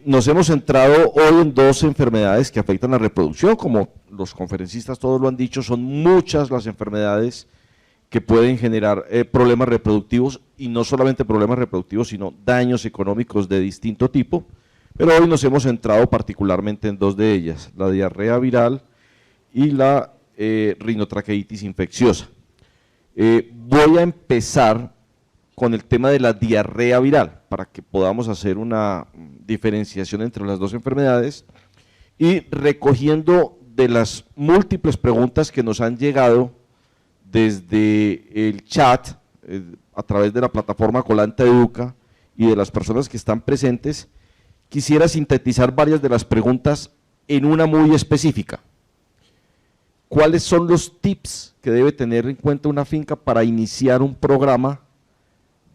Nos hemos centrado hoy en dos enfermedades que afectan la reproducción, como los conferencistas todos lo han dicho, son muchas las enfermedades que pueden generar problemas reproductivos, y no solamente problemas reproductivos, sino daños económicos de distinto tipo, pero hoy nos hemos centrado particularmente en dos de ellas, la diarrea viral y la rinotraqueitis infecciosa. Voy a empezar con el tema de la diarrea viral, para que podamos hacer una diferenciación entre las dos enfermedades, y recogiendo de las múltiples preguntas que nos han llegado desde el chat, a través de la plataforma Colanta Educa, y de las personas que están presentes, quisiera sintetizar varias de las preguntas en una muy específica. ¿Cuáles son los tips que debe tener en cuenta una finca para iniciar un programa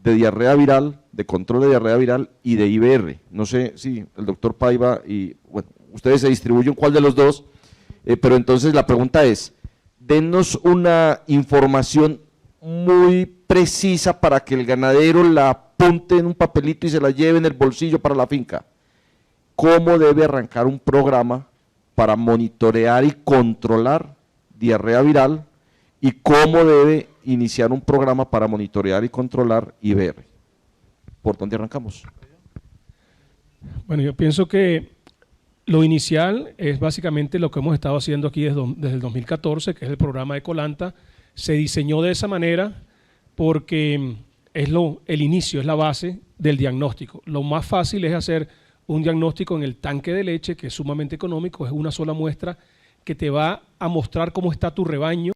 de diarrea viral, de control de diarrea viral y de IBR? No sé si el doctor Paiva y bueno, ustedes se distribuyen cuál de los dos, pero entonces la pregunta es, denos una información muy precisa para que el ganadero la apunte en un papelito y se la lleve en el bolsillo para la finca. ¿Cómo debe arrancar un programa para monitorear y controlar diarrea viral, y cómo debe iniciar un programa para monitorear y controlar IBR? ¿Por dónde arrancamos? Bueno, yo pienso que lo inicial es básicamente lo que hemos estado haciendo aquí desde el 2014, que es el programa de Colanta. Se diseñó de esa manera porque es el inicio, es la base del diagnóstico. Lo más fácil es hacer un diagnóstico en el tanque de leche, que es sumamente económico, es una sola muestra que te va a mostrar cómo está tu rebaño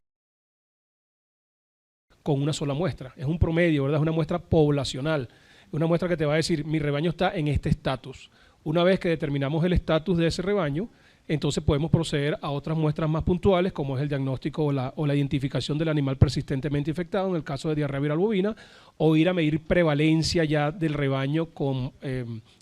con una sola muestra. Es un promedio, ¿verdad? Es una muestra poblacional, una muestra que te va a decir, mi rebaño está en este estatus. Una vez que determinamos el estatus de ese rebaño, entonces podemos proceder a otras muestras más puntuales, como es el diagnóstico o la identificación del animal persistentemente infectado, en el caso de diarrea viral bovina, o ir a medir prevalencia ya del rebaño con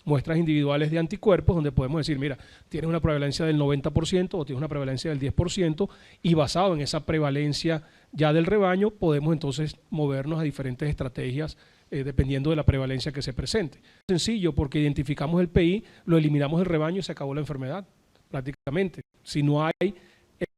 muestras individuales de anticuerpos, donde podemos decir, mira, tienes una prevalencia del 90% o tienes una prevalencia del 10%, y basado en esa prevalencia ya del rebaño, podemos entonces movernos a diferentes estrategias dependiendo de la prevalencia que se presente. Sencillo, porque identificamos el PI, lo eliminamos del rebaño y se acabó la enfermedad, prácticamente. Si no hay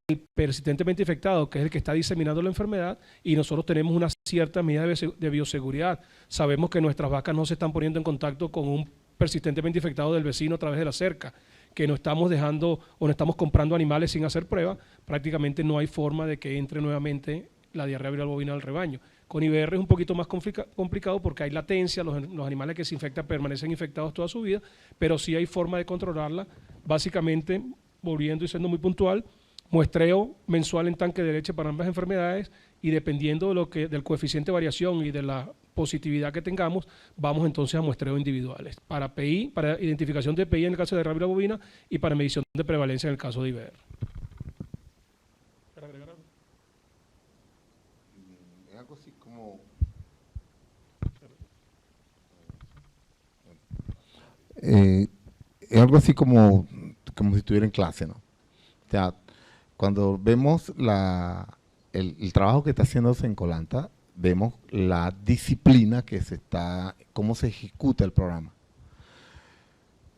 el persistentemente infectado, que es el que está diseminando la enfermedad, y nosotros tenemos una cierta medida de bioseguridad, sabemos que nuestras vacas no se están poniendo en contacto con un persistentemente infectado del vecino a través de la cerca, que no estamos dejando o no estamos comprando animales sin hacer prueba, prácticamente no hay forma de que entre nuevamente la diarrea viral bovina al rebaño. Con IBR es un poquito más complicado porque hay latencia, los animales que se infectan permanecen infectados toda su vida, pero sí hay forma de controlarla, básicamente, volviendo y siendo muy puntual, muestreo mensual en tanque de leche para ambas enfermedades, y dependiendo del coeficiente de variación y de la positividad que tengamos, vamos entonces a muestreo individuales, para PI, para identificación de PI en el caso de diarrea viral bovina y para medición de prevalencia en el caso de IBR. Es algo así como si estuviera en clase, ¿no? O sea, cuando vemos el trabajo que está haciéndose en Colanta, vemos la disciplina que cómo se ejecuta el programa.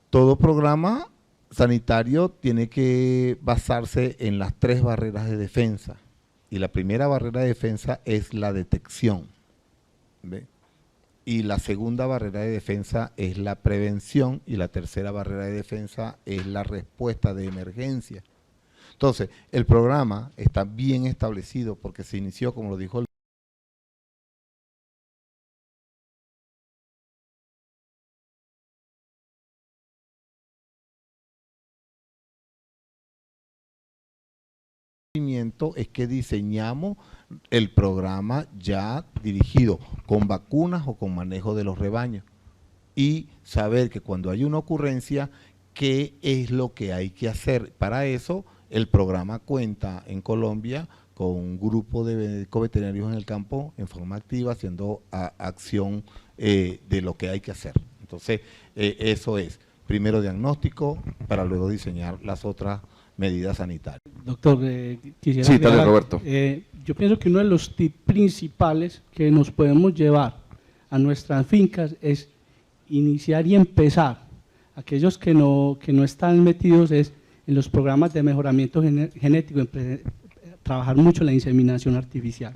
Todo programa sanitario tiene que basarse en las 3 barreras de defensa, y la primera barrera de defensa es la detección, ¿ve? Y la segunda barrera de defensa es la prevención, y la tercera barrera de defensa es la respuesta de emergencia. Entonces, el programa está bien establecido porque se inició, como lo dijo el es que diseñamos el programa ya dirigido con vacunas o con manejo de los rebaños, y saber que cuando hay una ocurrencia, qué es lo que hay que hacer. Para eso, el programa cuenta en Colombia con un grupo de médicos veterinarios en el campo en forma activa, haciendo acción de lo que hay que hacer. Entonces, eso es, primero diagnóstico, para luego diseñar las otras medidas sanitarias. Doctor, quisiera sí, dale, Roberto. Yo pienso que uno de los tips principales que nos podemos llevar a nuestras fincas es iniciar y empezar Aquellos que no están metidos es en los programas de mejoramiento genético, trabajar mucho la inseminación artificial.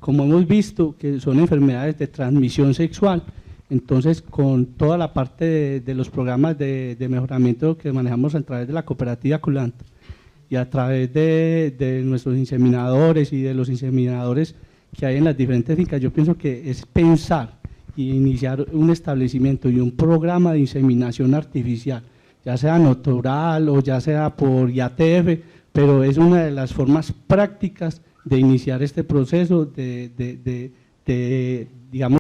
Como hemos visto que son enfermedades de transmisión sexual, entonces con toda la parte de los programas de mejoramiento que manejamos a través de la cooperativa Culanta y a través de nuestros inseminadores y de los inseminadores que hay en las diferentes fincas, yo pienso que es pensar y iniciar un establecimiento y un programa de inseminación artificial, ya sea natural o ya sea por IATF, pero es una de las formas prácticas de iniciar este proceso digamos,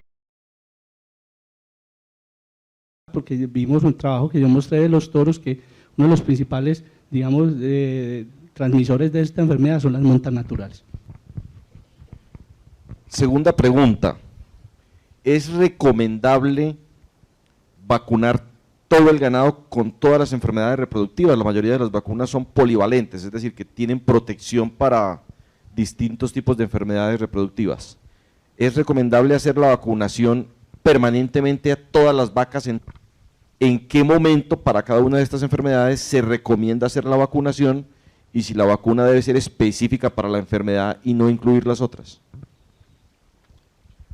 porque vimos un trabajo que yo mostré de los toros, que uno de los principales, digamos, transmisores de esta enfermedad son las montas naturales. Segunda pregunta, ¿es recomendable vacunar todo el ganado con todas las enfermedades reproductivas? La mayoría de las vacunas son polivalentes, es decir, que tienen protección para distintos tipos de enfermedades reproductivas. ¿Es recomendable hacer la vacunación permanentemente a todas las vacas? ¿En qué momento para cada una de estas enfermedades se recomienda hacer la vacunación y si la vacuna debe ser específica para la enfermedad y no incluir las otras?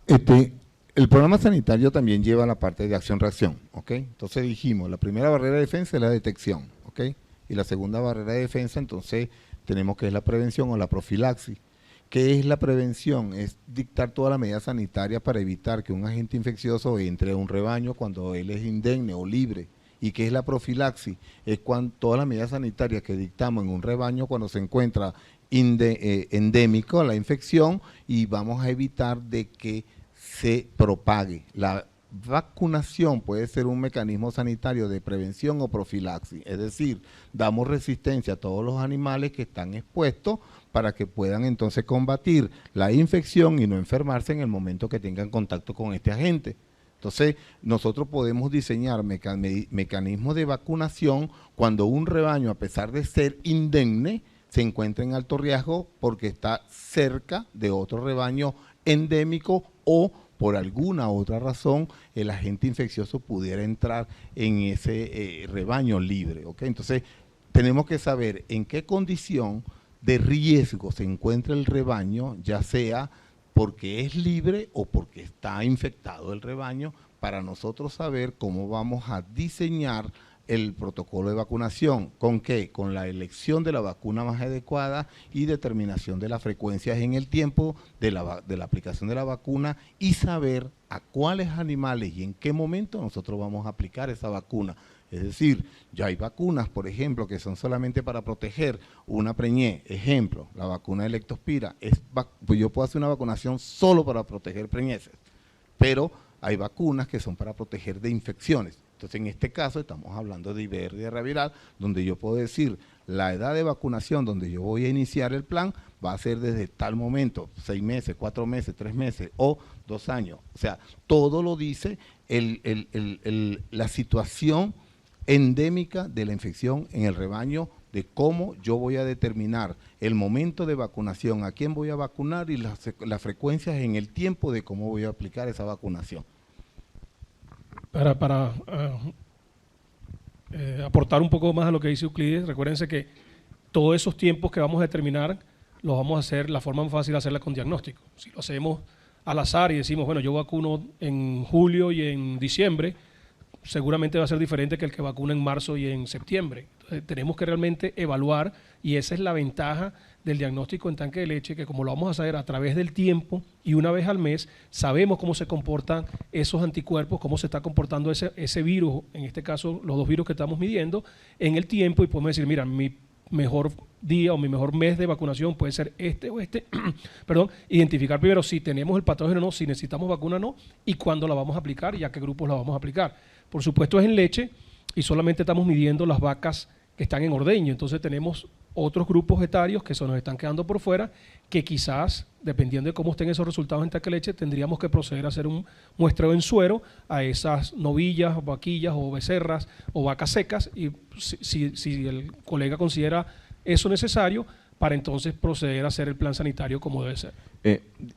El programa sanitario también lleva la parte de acción-reacción, ¿ok? Entonces dijimos, la primera barrera de defensa es la detección, ¿ok? Y la segunda barrera de defensa, entonces, tenemos que es la prevención o la profilaxis. ¿Qué es la prevención? Es dictar toda la medida sanitaria para evitar que un agente infeccioso entre a un rebaño cuando él es indemne o libre. ¿Y qué es la profilaxis? Es cuando toda la medida sanitaria que dictamos en un rebaño cuando se encuentra endémico la infección y vamos a evitar de que se propague. La vacunación puede ser un mecanismo sanitario de prevención o profilaxis, es decir, damos resistencia a todos los animales que están expuestos para que puedan entonces combatir la infección y no enfermarse en el momento que tengan contacto con este agente. Entonces, nosotros podemos diseñar mecanismos de vacunación cuando un rebaño, a pesar de ser indemne, se encuentra en alto riesgo porque está cerca de otro rebaño endémico o por alguna otra razón el agente infeccioso pudiera entrar en ese rebaño libre, ¿ok? Entonces, tenemos que saber en qué condición de riesgo se encuentra el rebaño, ya sea porque es libre o porque está infectado el rebaño, para nosotros saber cómo vamos a diseñar el protocolo de vacunación. ¿Con qué? Con la elección de la vacuna más adecuada y determinación de las frecuencias en el tiempo de la aplicación de la vacuna y saber a cuáles animales y en qué momento nosotros vamos a aplicar esa vacuna. Es decir, ya hay vacunas, por ejemplo, que son solamente para proteger una preñez. Ejemplo, la vacuna de Leptospira. Pues yo puedo hacer una vacunación solo para proteger preñeces, pero hay vacunas que son para proteger de infecciones. Entonces, en este caso, estamos hablando de IBR de raviral, donde yo puedo decir, la edad de vacunación donde yo voy a iniciar el plan va a ser desde tal momento, 6 meses, 4 meses, 3 meses o 2 años. O sea, todo lo dice la situación endémica de la infección en el rebaño, de cómo yo voy a determinar el momento de vacunación, a quién voy a vacunar y las frecuencias en el tiempo de cómo voy a aplicar esa vacunación. Para aportar un poco más a lo que dice Euclides, recuérdense que todos esos tiempos que vamos a determinar los vamos a hacer, la forma más fácil de hacerla con diagnóstico. Si lo hacemos al azar y decimos, bueno, yo vacuno en julio y en diciembre, seguramente va a ser diferente que el que vacuna en marzo y en septiembre. Entonces, tenemos que realmente evaluar, y esa es la ventaja del diagnóstico en tanque de leche, que como lo vamos a saber a través del tiempo y una vez al mes, sabemos cómo se comportan esos anticuerpos, cómo se está comportando ese virus, en este caso los 2 virus que estamos midiendo, en el tiempo, y podemos decir, mira, mi mejor día o mi mejor mes de vacunación puede ser este o este, perdón, identificar primero si tenemos el patógeno o no, si necesitamos vacuna o no, y cuándo la vamos a aplicar y a qué grupos la vamos a aplicar. Por supuesto es en leche y solamente estamos midiendo las vacas que están en ordeño, entonces tenemos otros grupos etarios que se nos están quedando por fuera, que quizás, dependiendo de cómo estén esos resultados en tanque de leche, tendríamos que proceder a hacer un muestreo en suero a esas novillas, vaquillas o becerras o vacas secas, y si el colega considera eso necesario, para entonces proceder a hacer el plan sanitario como debe ser.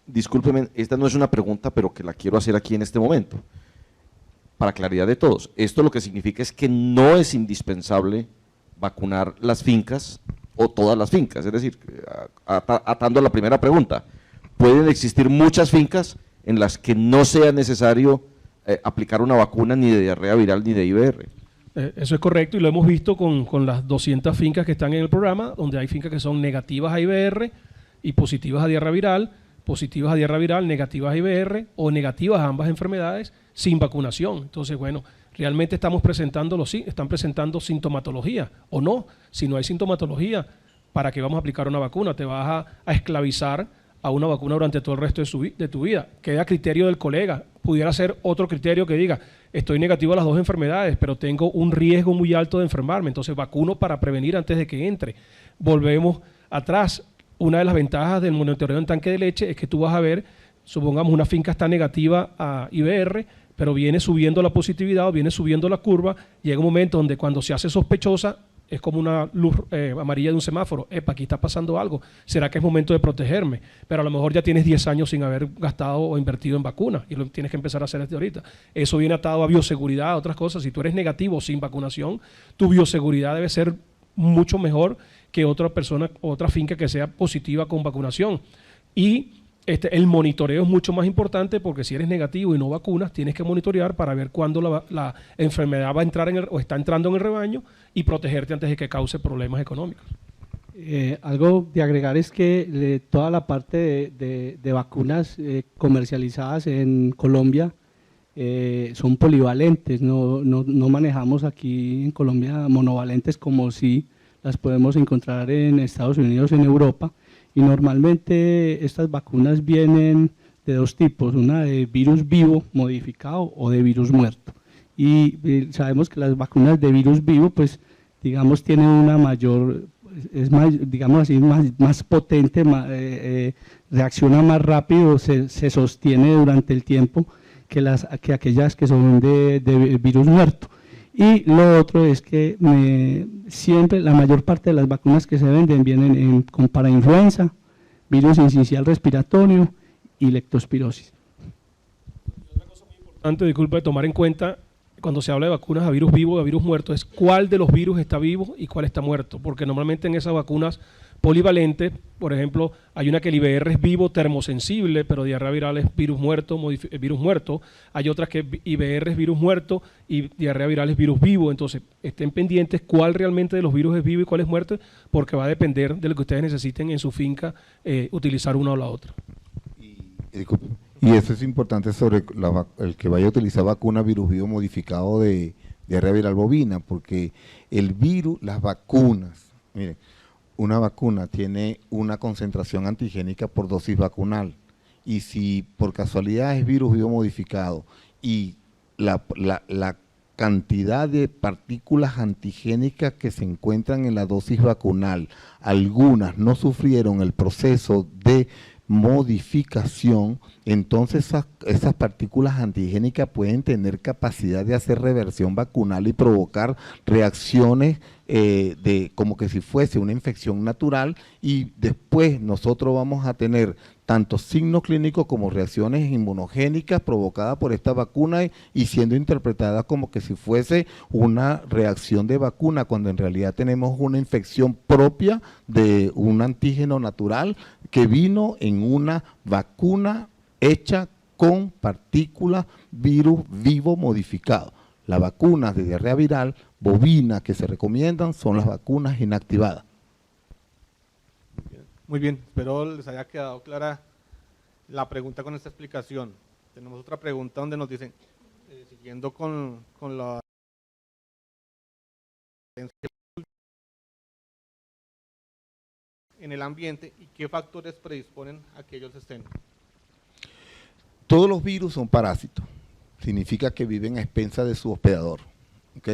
Discúlpeme, esta no es una pregunta, pero que la quiero hacer aquí en este momento. para claridad de todos, esto lo que significa es que no es indispensable vacunar las fincas o todas las fincas, es decir, atando a la primera pregunta, pueden existir muchas fincas en las que no sea necesario aplicar una vacuna ni de diarrea viral ni de IBR. Eso es correcto y lo hemos visto con las 200 fincas que están en el programa, donde hay fincas que son negativas a IBR y positivas a diarrea viral, negativas a IBR o negativas a ambas enfermedades sin vacunación. Entonces, bueno, realmente están presentando sintomatología o no. Si no hay sintomatología, ¿para qué vamos a aplicar una vacuna? Te vas a esclavizar a una vacuna durante todo el resto de tu vida. Queda a criterio del colega. Pudiera ser otro criterio que diga, estoy negativo a las dos enfermedades, pero tengo un riesgo muy alto de enfermarme, entonces vacuno para prevenir antes de que entre. Volvemos atrás. Una de las ventajas del monitoreo en tanque de leche es que tú vas a ver, supongamos una finca está negativa a IBR, pero viene subiendo la positividad o viene subiendo la curva, llega un momento donde cuando se hace sospechosa, es como una luz amarilla de un semáforo, epa, aquí está pasando algo, ¿será que es momento de protegerme? Pero a lo mejor ya tienes 10 años sin haber gastado o invertido en vacunas y lo tienes que empezar a hacer desde ahorita. Eso viene atado a bioseguridad, a otras cosas. Si tú eres negativo sin vacunación, tu bioseguridad debe ser mucho mejor que otra persona, otra finca que sea positiva con vacunación. Y el monitoreo es mucho más importante porque si eres negativo y no vacunas, tienes que monitorear para ver cuándo la enfermedad va a entrar o está entrando en el rebaño y protegerte antes de que cause problemas económicos. Algo de agregar es que toda la parte de vacunas comercializadas en Colombia son polivalentes, no manejamos aquí en Colombia monovalentes como si las podemos encontrar en Estados Unidos, en Europa, y normalmente estas vacunas vienen de dos tipos, una de virus vivo modificado o de virus muerto. Y sabemos que las vacunas de virus vivo, pues digamos, tienen una mayor, es más, digamos así, más potente, reacciona más rápido, se sostiene durante el tiempo que aquellas que son de virus muerto. Y lo otro es que siempre la mayor parte de las vacunas que se venden vienen para influenza, virus sincicial respiratorio y leptospirosis. Otra cosa muy importante, disculpa, de tomar en cuenta cuando se habla de vacunas a virus vivo y a virus muerto es cuál de los virus está vivo y cuál está muerto, porque normalmente en esas vacunas polivalentes, por ejemplo, hay una que el IBR es vivo termosensible, pero diarrea viral es virus muerto, hay otras que IBR es virus muerto y diarrea viral es virus vivo, entonces estén pendientes cuál realmente de los virus es vivo y cuál es muerto, porque va a depender de lo que ustedes necesiten en su finca utilizar una o la otra. Y eso es importante sobre el que vaya a utilizar vacuna virus vivo modificado de diarrea viral bovina, porque el virus, las vacunas, miren, una vacuna tiene una concentración antigénica por dosis vacunal y si por casualidad es virus vivo modificado y la cantidad de partículas antigénicas que se encuentran en la dosis vacunal, algunas no sufrieron el proceso de modificación, entonces esas partículas antigénicas pueden tener capacidad de hacer reversión vacunal y provocar reacciones como que si fuese una infección natural y después nosotros vamos a tener tanto signos clínicos como reacciones inmunogénicas provocadas por esta vacuna y siendo interpretadas como que si fuese una reacción de vacuna, cuando en realidad tenemos una infección propia de un antígeno natural que vino en una vacuna hecha con partículas virus vivo modificado. Las vacunas de diarrea viral bovina que se recomiendan son las vacunas inactivadas. Muy bien, espero les haya quedado clara la pregunta con esta explicación. Tenemos otra pregunta donde nos dicen, siguiendo con la en el ambiente y qué factores predisponen a que ellos estén. Todos los virus son parásitos, significa que viven a expensas de su hospedador, ¿ok?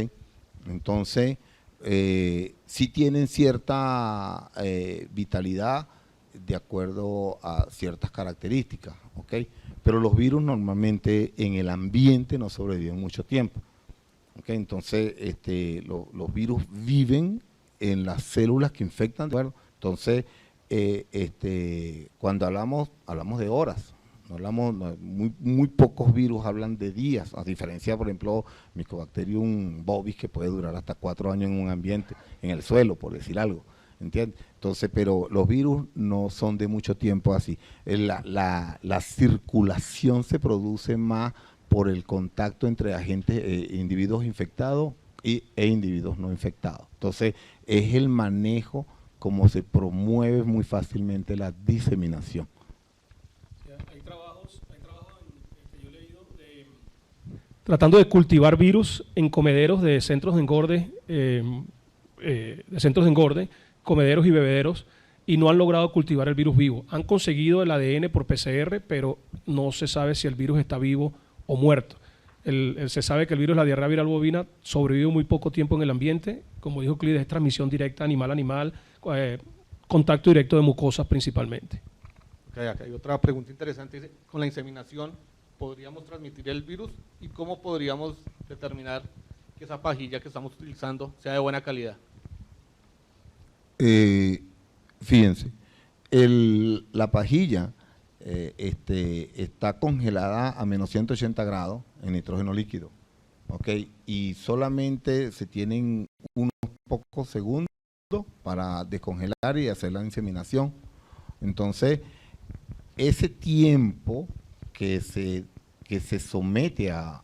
Entonces, sí tienen cierta vitalidad de acuerdo a ciertas características, ¿ok? Pero los virus normalmente en el ambiente no sobreviven mucho tiempo, ¿ok? Entonces, los virus viven en las células que infectan, bueno, entonces, cuando hablamos de horas, No hablamos, muy pocos virus hablan de días, a diferencia, por ejemplo, Mycobacterium bovis, que puede durar hasta 4 años en un ambiente, en el suelo, por decir algo, ¿entiendes? Entonces, pero los virus no son de mucho tiempo así. La circulación se produce más por el contacto entre agentes, individuos infectados e individuos no infectados. Entonces, es el manejo como se promueve muy fácilmente la diseminación. Hay trabajos que yo he leído tratando de cultivar virus en comederos de centros de engorde, comederos y bebederos, y no han logrado cultivar el virus vivo. Han conseguido el ADN por PCR, pero no se sabe si el virus está vivo o muerto. Se sabe que el virus de la diarrea viral bovina sobrevive muy poco tiempo en el ambiente. Como dijo Euclides, es transmisión directa animal-animal, contacto directo de mucosas principalmente. Okay, acá hay otra pregunta interesante. Dice, con la inseminación, ¿podríamos transmitir el virus? ¿Y cómo podríamos determinar que esa pajilla que estamos utilizando sea de buena calidad? Fíjense, la pajilla está congelada a menos 180 grados en nitrógeno líquido, ¿ok? Y solamente se tienen unos pocos segundos para descongelar y hacer la inseminación. Entonces, ese tiempo que se somete a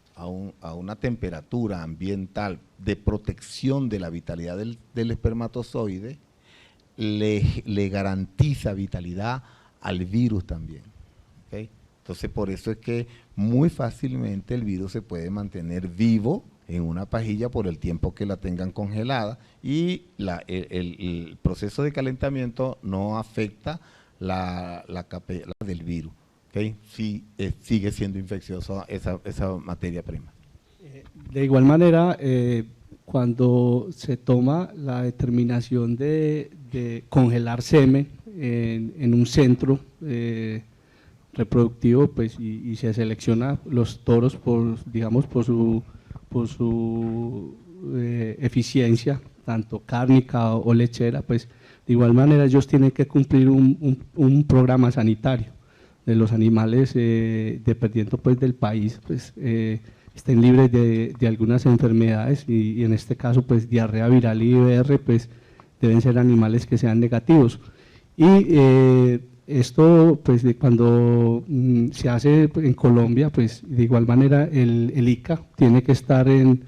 una temperatura ambiental de protección de la vitalidad del espermatozoide, le garantiza vitalidad al virus también. ¿Okay? Entonces, por eso es que muy fácilmente el virus se puede mantener vivo en una pajilla por el tiempo que la tengan congelada, y el proceso de calentamiento no afecta la capa del virus. ¿Okay? Sí, sigue siendo infecciosa esa materia prima. De igual manera, cuando se toma la determinación de congelar semen en un centro reproductivo, pues, y se selecciona los toros por su eficiencia, tanto cárnica o lechera, pues de igual manera ellos tienen que cumplir un programa sanitario de los animales, dependiendo pues del país, pues estén libres de algunas enfermedades, y en este caso pues diarrea viral y IBR, pues deben ser animales que sean negativos. Y esto pues cuando se hace en Colombia, pues de igual manera el ICA tiene que estar en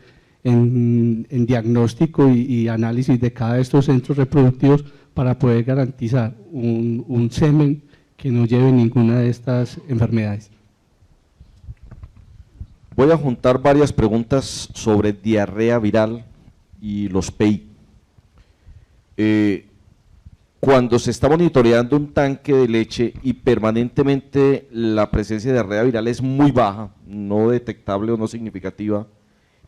diagnóstico y análisis de cada de estos centros reproductivos para poder garantizar un semen que no lleve ninguna de estas enfermedades. Voy a juntar varias preguntas sobre diarrea viral y los PI. Cuando se está monitoreando un tanque de leche y permanentemente la presencia de diarrea viral es muy baja, no detectable o no significativa,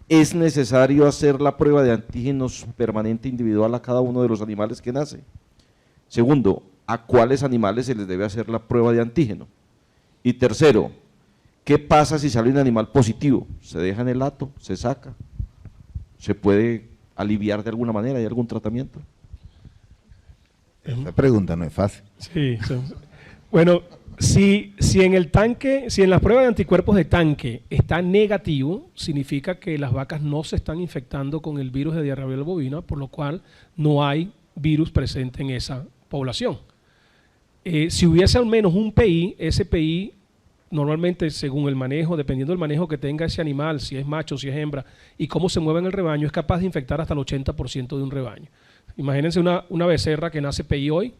¿es necesario hacer la prueba de antígenos permanente individual a cada uno de los animales que nace? Segundo, ¿a cuáles animales se les debe hacer la prueba de antígeno? Y tercero, ¿qué pasa si sale un animal positivo? ¿Se deja en el hato? ¿Se saca? ¿Se puede aliviar de alguna manera? ¿Hay algún tratamiento? Esa pregunta no es fácil. Sí, bueno, si en el tanque, si en las pruebas de anticuerpos de tanque está negativo, significa que las vacas no se están infectando con el virus de diarrea viral bovina, por lo cual no hay virus presente en esa población. Si hubiese al menos un PI, ese PI normalmente, según el manejo, dependiendo del manejo que tenga ese animal, si es macho, si es hembra, y cómo se mueve en el rebaño, es capaz de infectar hasta el 80% de un rebaño. Imagínense una becerra que nace PI hoy,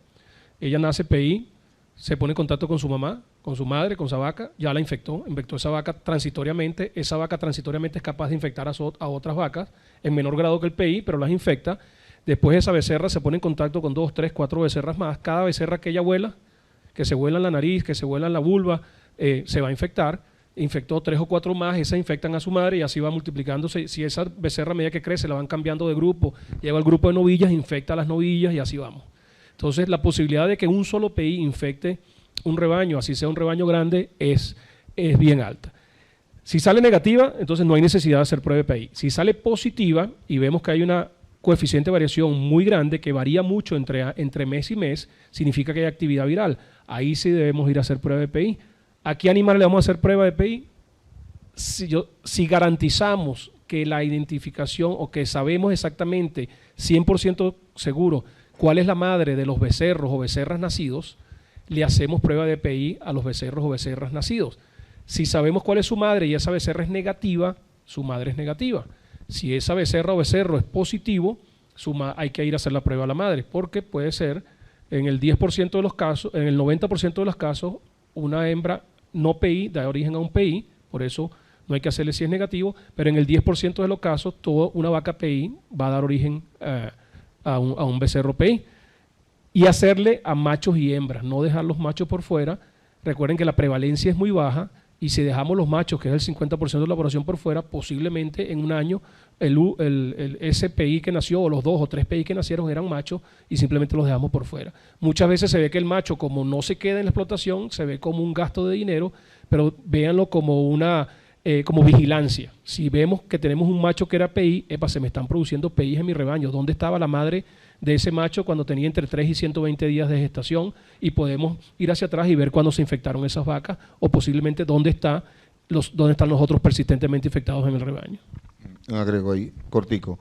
ella nace PI, se pone en contacto con su mamá, con su madre, con esa vaca, ya la infectó esa vaca transitoriamente es capaz de infectar a otras vacas, en menor grado que el PI, pero las infecta. Después esa becerra se pone en contacto con 2, 3, 4 becerras más. Cada becerra que ella vuela, que se vuela en la nariz, que se vuela en la vulva, se va a infectar. Infectó 3 o 4 más, esas infectan a su madre y así va multiplicándose. Si esa becerra a medida que crece la van cambiando de grupo, llega al grupo de novillas, infecta a las novillas y así vamos. Entonces la posibilidad de que un solo PI infecte un rebaño, así sea un rebaño grande, es bien alta. Si sale negativa, entonces no hay necesidad de hacer prueba de PI. Si sale positiva y vemos que hay una coeficiente de variación muy grande que varía mucho entre mes y mes, significa que hay actividad viral. Ahí sí debemos ir a hacer prueba de PI. ¿A qué animal le vamos a hacer prueba de PI? Si garantizamos que la identificación o que sabemos exactamente 100% seguro cuál es la madre de los becerros o becerras nacidos, le hacemos prueba de PI a los becerros o becerras nacidos. Si sabemos cuál es su madre y esa becerra es negativa, su madre es negativa. Si esa becerra o becerro es positivo, hay que ir a hacer la prueba a la madre, porque puede ser en el 10% de los casos, en el 90% de los casos, una hembra no PI da origen a un PI, por eso no hay que hacerle si es negativo, pero en el 10% de los casos, toda una vaca PI va a dar origen a un becerro PI. Y hacerle a machos y hembras, no dejar los machos por fuera. Recuerden que la prevalencia es muy baja y si dejamos los machos, que es el 50% de la población por fuera, posiblemente en un año ese PI que nació o los 2 o 3 PI que nacieron eran machos y simplemente los dejamos por fuera. Muchas veces se ve que el macho, como no se queda en la explotación, se ve como un gasto de dinero, pero véanlo como como vigilancia. Si vemos que tenemos un macho que era PI, se me están produciendo PI en mi rebaño. ¿Dónde estaba la madre de ese macho cuando tenía entre 3 y 120 días de gestación? Y podemos ir hacia atrás y ver cuándo se infectaron esas vacas o posiblemente dónde están los otros persistentemente infectados en el rebaño. Agrego ahí, cortico.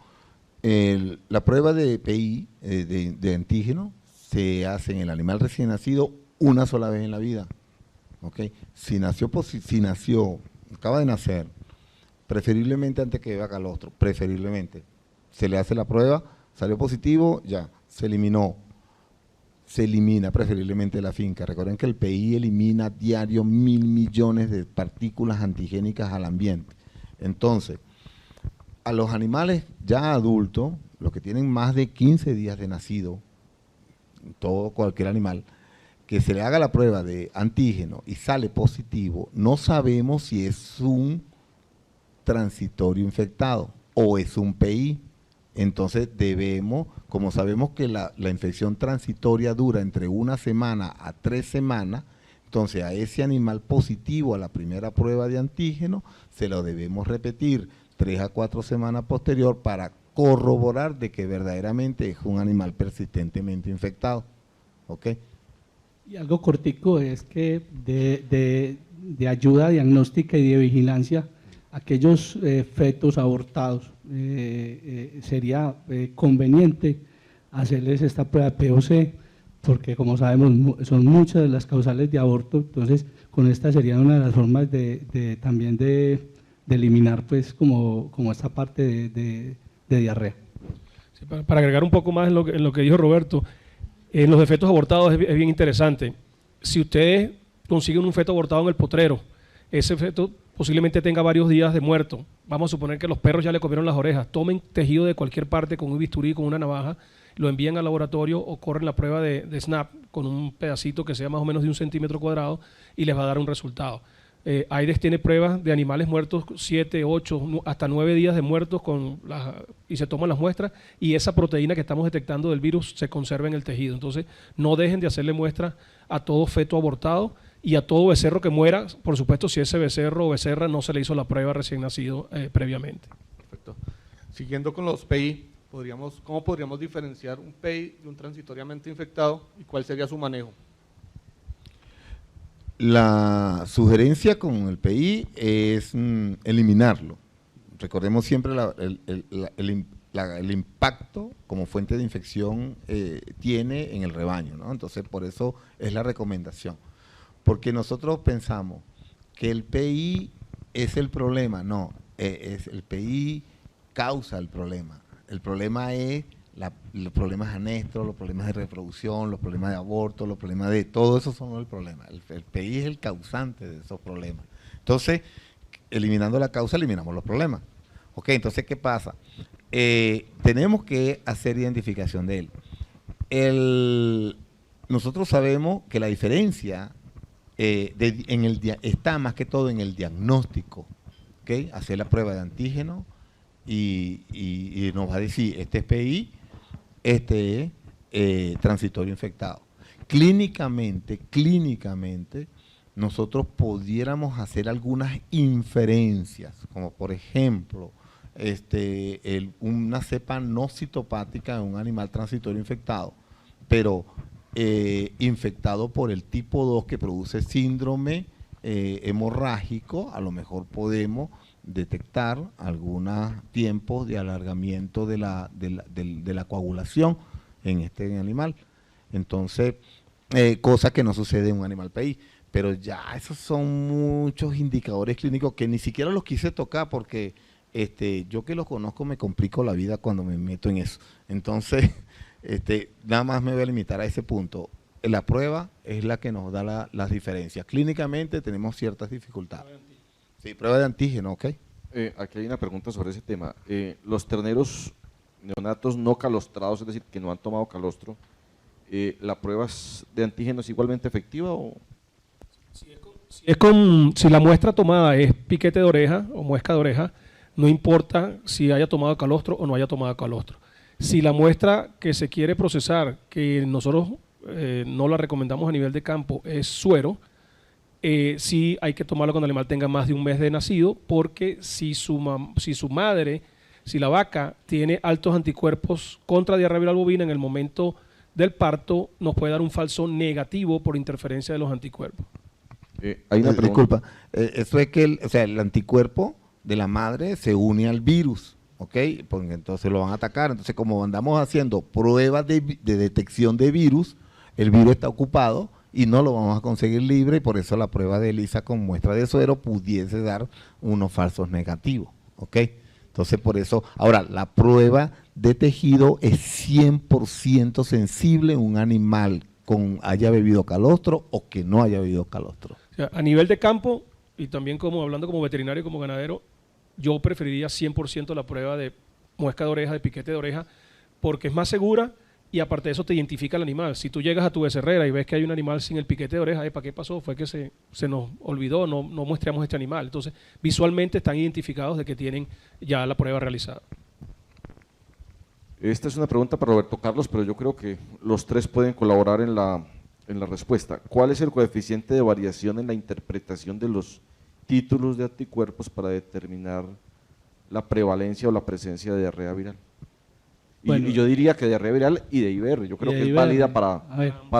La prueba de PI, de antígeno, se hace en el animal recién nacido una sola vez en la vida. ¿Okay? Si nació, acaba de nacer, preferiblemente antes que vea calostro, preferiblemente, se le hace la prueba, salió positivo, ya, se eliminó. Se elimina preferiblemente de la finca. Recuerden que el PI elimina diario 1.000 millones de partículas antigénicas al ambiente. Entonces, a los animales ya adultos, los que tienen más de 15 días de nacido, cualquier animal, que se le haga la prueba de antígeno y sale positivo, no sabemos si es un transitorio infectado o es un PI. Entonces debemos, como sabemos que la infección transitoria dura entre 1 semana a 3 semanas, entonces a ese animal positivo a la primera prueba de antígeno se lo debemos repetir 3 a 4 semanas posterior para corroborar de que verdaderamente es un animal persistentemente infectado. ¿Ok? Y algo cortico es que de ayuda diagnóstica y de vigilancia, aquellos fetos abortados, sería conveniente hacerles esta prueba de POC, porque como sabemos son muchas de las causales de aborto, entonces con esta sería una de las formas también de eliminar pues como esta parte de diarrea. Sí, para agregar un poco más en lo que dijo Roberto, en los fetos abortados es bien interesante. Si ustedes consiguen un feto abortado en el potrero, ese feto posiblemente tenga varios días de muerto. Vamos a suponer que los perros ya le comieron las orejas. Tomen tejido de cualquier parte con un bisturí, con una navaja, lo envían al laboratorio o corren la prueba de SNAP con un pedacito que sea más o menos de 1 centímetro cuadrado y les va a dar un resultado. AIDES tiene pruebas de animales muertos 7, 8, hasta 9 días de muertos y se toman las muestras y esa proteína que estamos detectando del virus se conserva en el tejido. Entonces, no dejen de hacerle muestras a todo feto abortado y a todo becerro que muera, por supuesto, si ese becerro o becerra no se le hizo la prueba recién nacido previamente. Perfecto. Siguiendo con los PI, ¿cómo podríamos diferenciar un PI de un transitoriamente infectado y cuál sería su manejo? La sugerencia con el PI es eliminarlo. Recordemos siempre el impacto como fuente de infección tiene en el rebaño, ¿no? Entonces, por eso es la recomendación. Porque nosotros pensamos que el PI es el problema. No, el PI causa el problema. El problema es los problemas anestros, los problemas de reproducción, los problemas de aborto, los problemas de… Todo eso son el problema. El PI es el causante de esos problemas. Entonces, eliminando la causa, eliminamos los problemas. Ok, entonces, ¿qué pasa? Tenemos que hacer identificación de él. Nosotros sabemos que la diferencia está más que todo en el diagnóstico. ¿Okay? Hacer la prueba de antígeno y nos va a decir, este es PI, este es transitorio infectado. Clínicamente, nosotros pudiéramos hacer algunas inferencias, como por ejemplo, una cepa no citopática en un animal transitorio infectado, pero infectado por el tipo 2 que produce síndrome hemorrágico, a lo mejor podemos detectar algunos tiempos de alargamiento de la coagulación en este animal. Entonces, cosa que no sucede en un animal PI. Pero ya esos son muchos indicadores clínicos que ni siquiera los quise tocar porque yo que los conozco me complico la vida cuando me meto en eso. Entonces, nada más me voy a limitar a ese punto. La prueba es la que nos da las diferencias. Clínicamente tenemos ciertas dificultades. Sí, prueba de antígeno, ¿ok? Aquí hay una pregunta sobre ese tema. Los terneros neonatos no calostrados, es decir, que no han tomado calostro, ¿la prueba de antígeno es igualmente efectiva o...? Si la muestra tomada es piquete de oreja o muesca de oreja, no importa si haya tomado calostro o no haya tomado calostro. Si la muestra que se quiere procesar, que nosotros no la recomendamos a nivel de campo, es suero, sí hay que tomarlo cuando el animal tenga más de un mes de nacido, porque si su madre, si la vaca tiene altos anticuerpos contra diarrea viral bovina en el momento del parto, nos puede dar un falso negativo por interferencia de los anticuerpos. Hay una disculpa, eso es que el anticuerpo de la madre se une al virus, ¿ok? Porque entonces lo van a atacar. Entonces, como andamos haciendo pruebas de detección de virus, el virus está ocupado y no lo vamos a conseguir libre, y por eso la prueba de ELISA con muestra de suero pudiese dar unos falsos negativos, ¿ok? Entonces, por eso, ahora, la prueba de tejido es 100% sensible en un animal haya bebido calostro o que no haya bebido calostro. O sea, a nivel de campo, y también hablando como veterinario y como ganadero, yo preferiría 100% la prueba de muesca de oreja, de piquete de oreja, porque es más segura y aparte de eso te identifica el animal. Si tú llegas a tu becerrera y ves que hay un animal sin el piquete de oreja, ¿para qué pasó? Fue que se nos olvidó, no muestramos este animal. Entonces, visualmente están identificados de que tienen ya la prueba realizada. Esta es una pregunta para Roberto Carlos, pero yo creo que los tres pueden colaborar en la respuesta. ¿Cuál es el coeficiente de variación en la interpretación de los títulos de anticuerpos para determinar la prevalencia o la presencia de diarrea viral? Bueno, y yo diría que diarrea viral y de IBR, yo creo que es válida para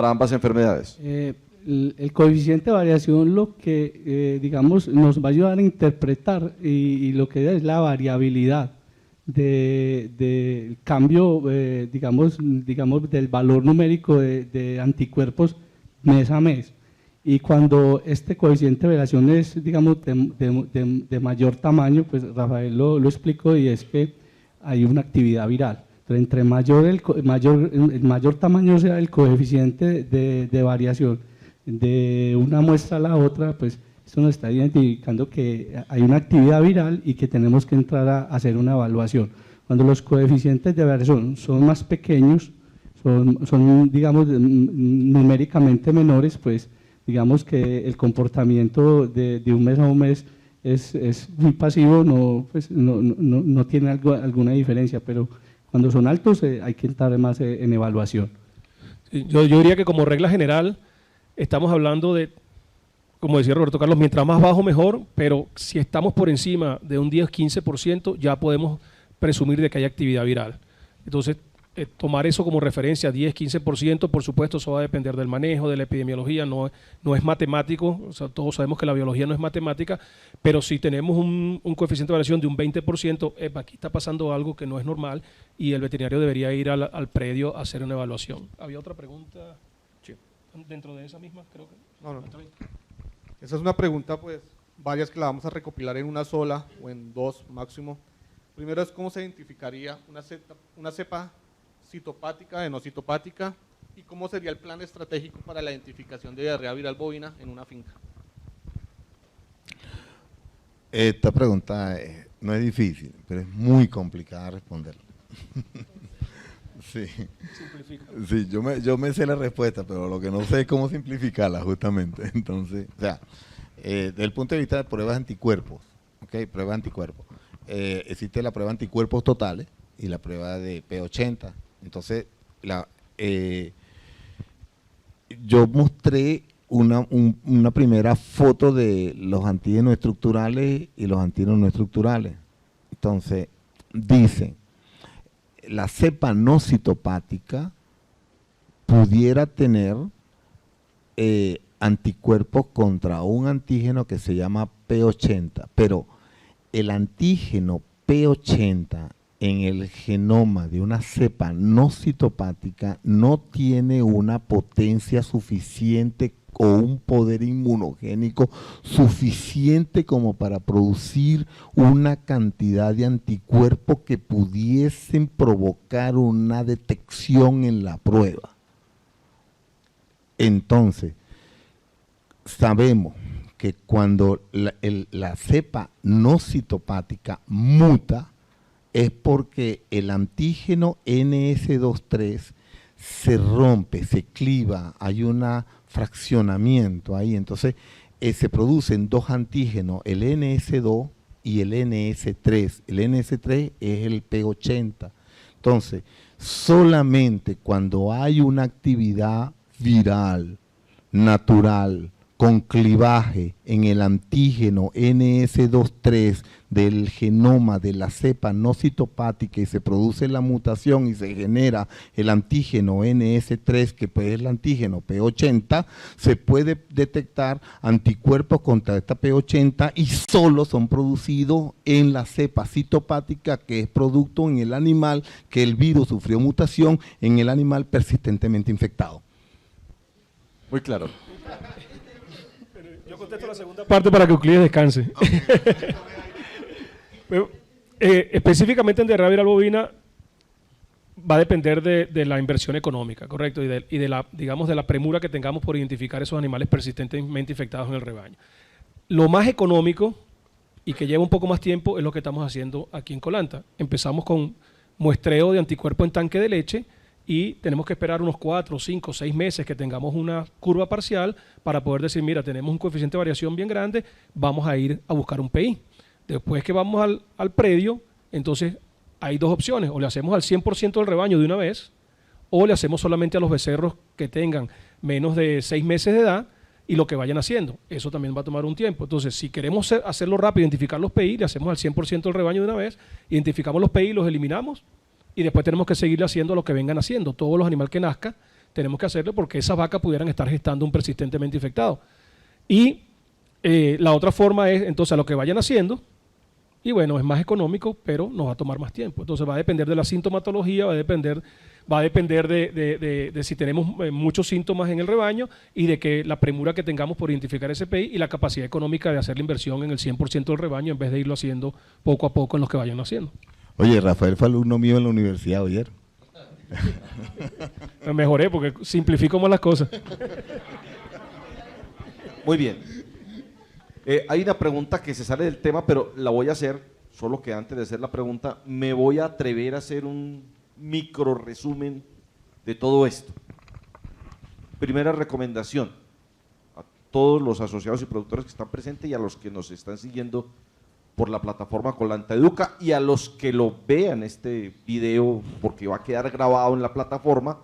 ambas enfermedades. El coeficiente de variación lo que, digamos, nos va a ayudar a interpretar y lo que es la variabilidad del cambio, digamos, del valor numérico de anticuerpos mes a mes. Y cuando este coeficiente de variación es, digamos, de mayor tamaño, pues Rafael lo explicó, y es que hay una actividad viral. Entonces, entre el mayor tamaño sea el coeficiente de variación de una muestra a la otra, pues esto nos está identificando que hay una actividad viral y que tenemos que entrar a hacer una evaluación. Cuando los coeficientes de variación son más pequeños, son digamos, numéricamente menores, pues digamos que el comportamiento de un mes a un mes es muy pasivo, no tiene alguna diferencia, pero cuando son altos hay que entrar más en evaluación. Sí, yo diría que como regla general estamos hablando de, como decía Roberto Carlos, mientras más bajo mejor, pero si estamos por encima de un 10-15% ya podemos presumir de que hay actividad viral. Entonces, tomar eso como referencia, 10-15%, por supuesto, eso va a depender del manejo, de la epidemiología, no es matemático, o sea, todos sabemos que la biología no es matemática, pero si tenemos un coeficiente de variación de un 20%, aquí está pasando algo que no es normal y el veterinario debería ir al predio a hacer una evaluación. ¿Había otra pregunta? Sí. ¿Dentro de esa misma? Creo que no. Esa es una pregunta, pues, varias que la vamos a recopilar en una sola o en dos máximo. Primero es cómo se identificaría una cepa citopática de no citopática y cómo sería el plan estratégico para la identificación de diarrea viral bovina en una finca. Esta pregunta no es difícil, pero es muy complicada responderla. Sí. Sí, yo me sé la respuesta, pero lo que no sé es cómo simplificarla justamente. Entonces, o sea, desde el punto de vista de pruebas de anticuerpos, ¿ok? Pruebas de anticuerpos. Existe la prueba de anticuerpos totales y la prueba de P80. Entonces, yo mostré una primera foto de los antígenos estructurales y los antígenos no estructurales. Entonces, dice, la cepa no citopática pudiera tener anticuerpos contra un antígeno que se llama P80, pero el antígeno P80 en el genoma de una cepa no citopática no tiene una potencia suficiente o un poder inmunogénico suficiente como para producir una cantidad de anticuerpos que pudiesen provocar una detección en la prueba. Entonces, sabemos que cuando la cepa no citopática muta es porque el antígeno NS23 se rompe, se cliva, hay un fraccionamiento ahí, entonces se producen dos antígenos, el NS2 y el NS3. El NS3 es el P80. Entonces, solamente cuando hay una actividad viral, natural, con clivaje en el antígeno NS23 del genoma de la cepa no citopática y se produce la mutación y se genera el antígeno NS3, que pues es el antígeno P80, se puede detectar anticuerpos contra esta P80 y solo son producidos en la cepa citopática, que es producto en el animal que el virus sufrió mutación en el animal persistentemente infectado. Muy claro. Yo contesto la segunda parte para que Euclides descanse. Pero, específicamente en diarrea viral bovina va a depender de la inversión económica, correcto, y de la, digamos, de la premura que tengamos por identificar esos animales persistentemente infectados en el rebaño. Lo más económico y que lleva un poco más tiempo es lo que estamos haciendo aquí en Colanta. Empezamos con muestreo de anticuerpo en tanque de leche y tenemos que esperar unos 4, 5, 6 meses que tengamos una curva parcial para poder decir, mira, tenemos un coeficiente de variación bien grande, vamos a ir a buscar un PI. Después que vamos al predio, entonces hay dos opciones, o le hacemos al 100% del rebaño de una vez, o le hacemos solamente a los becerros que tengan menos de 6 meses de edad y lo que vayan haciendo. Eso también va a tomar un tiempo. Entonces, si queremos hacerlo rápido, identificar los PI, le hacemos al 100% del rebaño de una vez, identificamos los PI, los eliminamos, y después tenemos que seguirle haciendo lo que vengan haciendo. Todos los animales que nazcan tenemos que hacerlo porque esas vacas pudieran estar gestando un persistentemente infectado. Y la otra forma es, entonces, a lo que vayan haciendo, y bueno, es más económico, pero nos va a tomar más tiempo. Entonces va a depender de la sintomatología, va a depender de si tenemos muchos síntomas en el rebaño y de que la premura que tengamos por identificar ese PI y la capacidad económica de hacer la inversión en el 100% del rebaño en vez de irlo haciendo poco a poco en los que vayan haciendo. Oye, Rafael fue alumno mío en la universidad ayer. Me mejoré porque simplifico más las cosas. Muy bien. Hay una pregunta que se sale del tema, pero la voy a hacer, solo que antes de hacer la pregunta, me voy a atrever a hacer un micro resumen de todo esto. Primera recomendación a todos los asociados y productores que están presentes y a los que nos están siguiendo por la plataforma Colanta Educa y a los que lo vean este video, porque va a quedar grabado en la plataforma,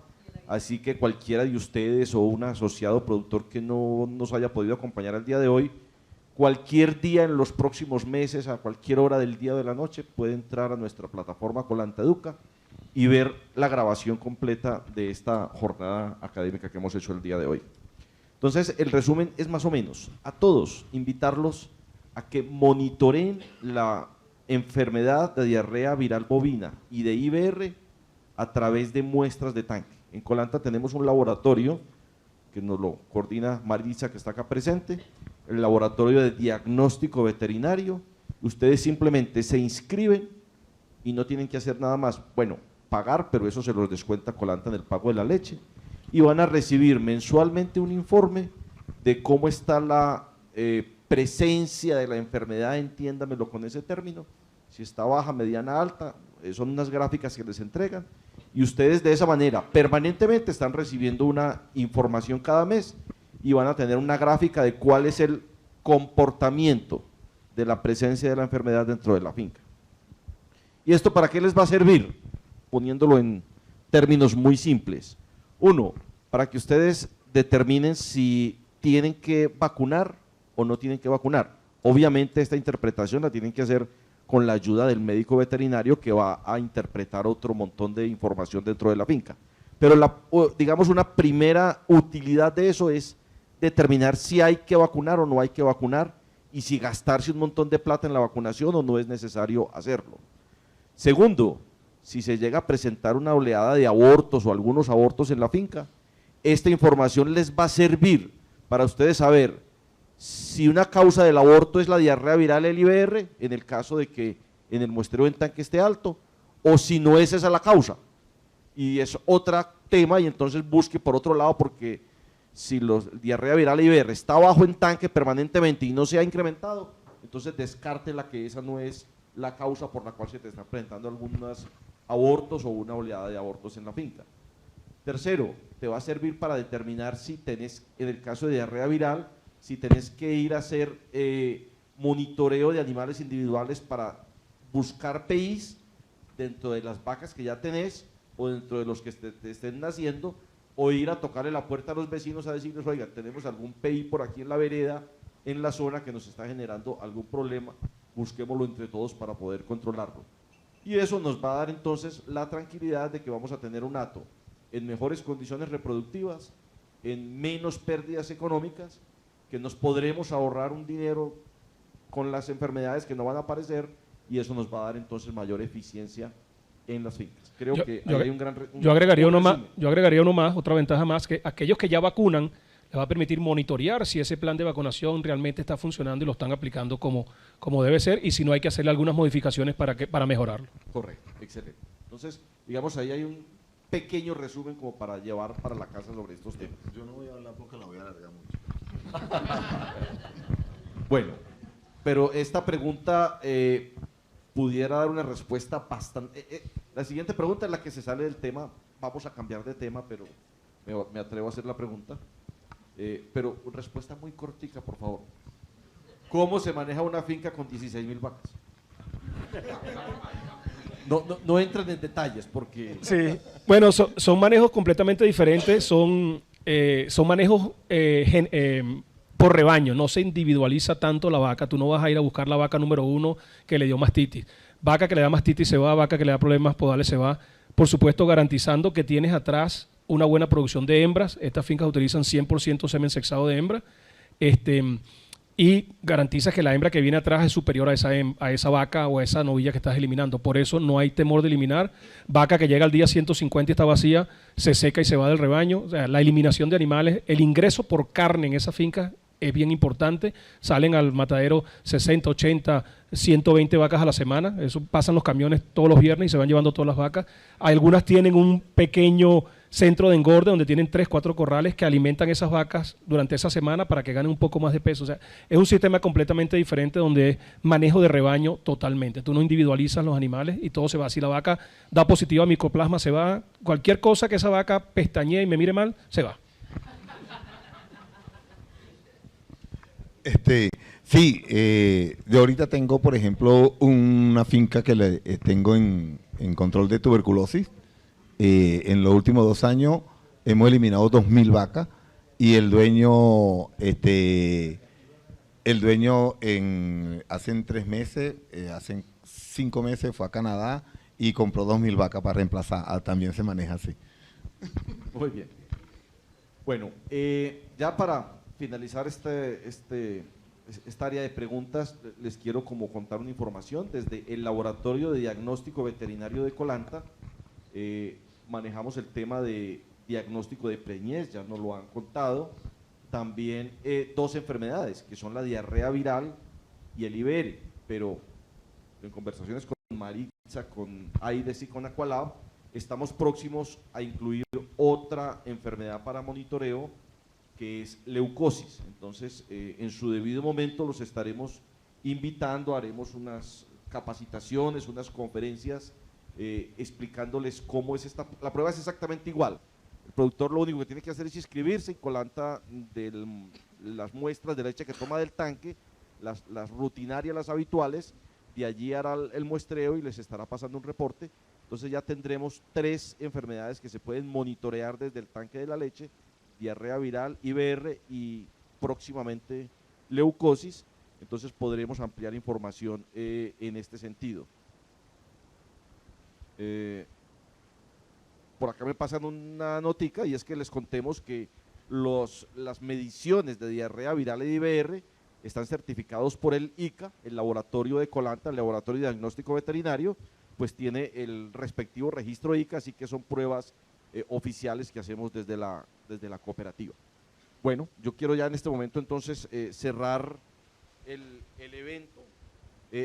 así que cualquiera de ustedes o un asociado productor que no nos haya podido acompañar el día de hoy, cualquier día en los próximos meses, a cualquier hora del día o de la noche, puede entrar a nuestra plataforma Colanta Educa y ver la grabación completa de esta jornada académica que hemos hecho el día de hoy. Entonces, el resumen es más o menos, a todos, invitarlos a que monitoreen la enfermedad de diarrea viral bovina y de IBR a través de muestras de tanque. En Colanta tenemos un laboratorio que nos lo coordina Marisa, que está acá presente, el laboratorio de diagnóstico veterinario. Ustedes simplemente se inscriben y no tienen que hacer nada más, bueno, pagar, pero eso se los descuenta Colanta en el pago de la leche, y van a recibir mensualmente un informe de cómo está la presencia de la enfermedad, entiéndamelo con ese término, si está baja, mediana, alta, son unas gráficas que les entregan, y ustedes de esa manera permanentemente están recibiendo una información cada mes y van a tener una gráfica de cuál es el comportamiento de la presencia de la enfermedad dentro de la finca. ¿Y esto para qué les va a servir? Poniéndolo en términos muy simples. Uno, para que ustedes determinen si tienen que vacunar o no tienen que vacunar. Obviamente esta interpretación la tienen que hacer con la ayuda del médico veterinario que va a interpretar otro montón de información dentro de la finca. Pero digamos una primera utilidad de eso es determinar si hay que vacunar o no hay que vacunar y si gastarse un montón de plata en la vacunación o no es necesario hacerlo. Segundo, si se llega a presentar una oleada de abortos o algunos abortos en la finca, esta información les va a servir para ustedes saber si una causa del aborto es la diarrea viral, el IBR, en el caso de que en el muestreo en tanque esté alto, o si no es esa la causa. Y es otro tema, y entonces busque por otro lado, porque si la diarrea viral IBR está bajo en tanque permanentemente y no se ha incrementado, entonces descarte la que esa no es la causa por la cual se te están presentando algunos abortos o una oleada de abortos en la finca. Tercero, te va a servir para determinar si tenés, en el caso de diarrea viral, si tenés que ir a hacer monitoreo de animales individuales para buscar PIs dentro de las vacas que ya tenés o dentro de los que te estén naciendo, o ir a tocarle la puerta a los vecinos a decirles, oiga, tenemos algún PI por aquí en la vereda, en la zona que nos está generando algún problema, busquémoslo entre todos para poder controlarlo. Y eso nos va a dar entonces la tranquilidad de que vamos a tener un hato en mejores condiciones reproductivas, en menos pérdidas económicas, que nos podremos ahorrar un dinero con las enfermedades que no van a aparecer, y eso nos va a dar entonces mayor eficiencia en las fincas. Creo que ahí hay un gran yo agregaría uno más, otra ventaja más, que aquellos que ya vacunan les va a permitir monitorear si ese plan de vacunación realmente está funcionando y lo están aplicando como debe ser, y si no hay que hacerle algunas modificaciones para mejorarlo. Correcto, excelente. Entonces, digamos, ahí hay un pequeño resumen como para llevar para la casa sobre estos temas. Yo no voy a hablar porque la voy a alargar mucho. Bueno, pero esta pregunta pudiera dar una respuesta bastante... la siguiente pregunta es la que se sale del tema, vamos a cambiar de tema, pero me atrevo a hacer la pregunta. Pero respuesta muy cortica, por favor. ¿Cómo se maneja una finca con 16.000 vacas? No entren en detalles porque... Sí, bueno, son manejos completamente diferentes, son manejos por rebaño, no se individualiza tanto la vaca, tú no vas a ir a buscar la vaca número 1 que le dio mastitis. Vaca que le da mastitis se va, vaca que le da problemas podales se va, por supuesto garantizando que tienes atrás una buena producción de hembras. Estas fincas utilizan 100% semen sexado de hembra, y garantiza que la hembra que viene atrás es superior a esa vaca o a esa novilla que estás eliminando. Por eso no hay temor de eliminar. Vaca que llega al día 150 y está vacía, se seca y se va del rebaño. O sea, la eliminación de animales, el ingreso por carne en esa finca es bien importante. Salen al matadero 60, 80, 120 vacas a la semana. Eso pasan los camiones todos los viernes y se van llevando todas las vacas. Algunas tienen un pequeño centro de engorde donde tienen 3, 4 corrales que alimentan esas vacas durante esa semana para que ganen un poco más de peso. O sea, es un sistema completamente diferente donde es manejo de rebaño totalmente. Tú no individualizas los animales y todo se va. Si la vaca da positivo a micoplasma, se va. Cualquier cosa que esa vaca pestañee y me mire mal, se va. Sí, yo ahorita tengo, por ejemplo, una finca que tengo en control de tuberculosis. En los últimos 2 años hemos eliminado 2.000 vacas y el dueño hace 3 meses, hace 5 meses fue a Canadá y compró 2.000 vacas para reemplazar. También se maneja así. Muy bien. Bueno, ya para finalizar esta área de preguntas, les quiero como contar una información. Desde el Laboratorio de Diagnóstico Veterinario de Colanta, manejamos el tema de diagnóstico de preñez, ya nos lo han contado. También 2 enfermedades, que son la diarrea viral y el IBR, pero en conversaciones con Maritza, con Aides y con Aqualab, estamos próximos a incluir otra enfermedad para monitoreo, que es leucosis. Entonces, en su debido momento los estaremos invitando, haremos unas capacitaciones, unas conferencias, explicándoles cómo es esta. La prueba es exactamente igual. El productor lo único que tiene que hacer es inscribirse y Colanta las muestras de leche que toma del tanque, las rutinarias, las habituales, de allí hará el muestreo y les estará pasando un reporte. Entonces ya tendremos 3 enfermedades que se pueden monitorear desde el tanque de la leche: diarrea viral, IBR y próximamente leucosis. Entonces podremos ampliar información en este sentido. Por acá me pasan una notica, y es que les contemos que las mediciones de diarrea viral y de IBR están certificados por el ICA, el laboratorio de Colanta, el laboratorio de diagnóstico veterinario, pues tiene el respectivo registro ICA, así que son pruebas oficiales que hacemos desde la cooperativa. Bueno, yo quiero ya en este momento entonces cerrar el evento,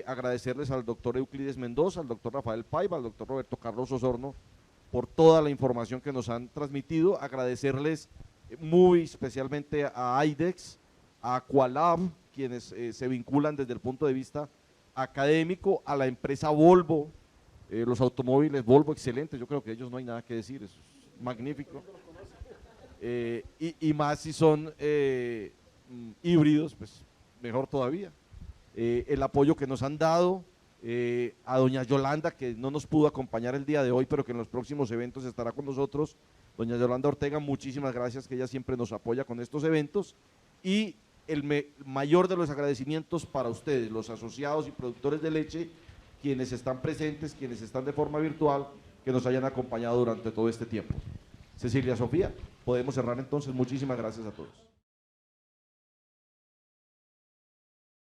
agradecerles al doctor Euclides Mendoza, al doctor Rafael Paiva, al doctor Roberto Carlos Osorno por toda la información que nos han transmitido, agradecerles muy especialmente a AIDEX, a Aqualab, quienes se vinculan desde el punto de vista académico, a la empresa Volvo, los automóviles Volvo excelentes, yo creo que ellos no hay nada que decir, es magnífico, y más si son híbridos, pues mejor todavía. El apoyo que nos han dado, a doña Yolanda, que no nos pudo acompañar el día de hoy, pero que en los próximos eventos estará con nosotros, doña Yolanda Ortega, muchísimas gracias, que ella siempre nos apoya con estos eventos, y el mayor de los agradecimientos para ustedes, los asociados y productores de leche, quienes están presentes, quienes están de forma virtual, que nos hayan acompañado durante todo este tiempo. Cecilia, Sofía, podemos cerrar entonces, muchísimas gracias a todos.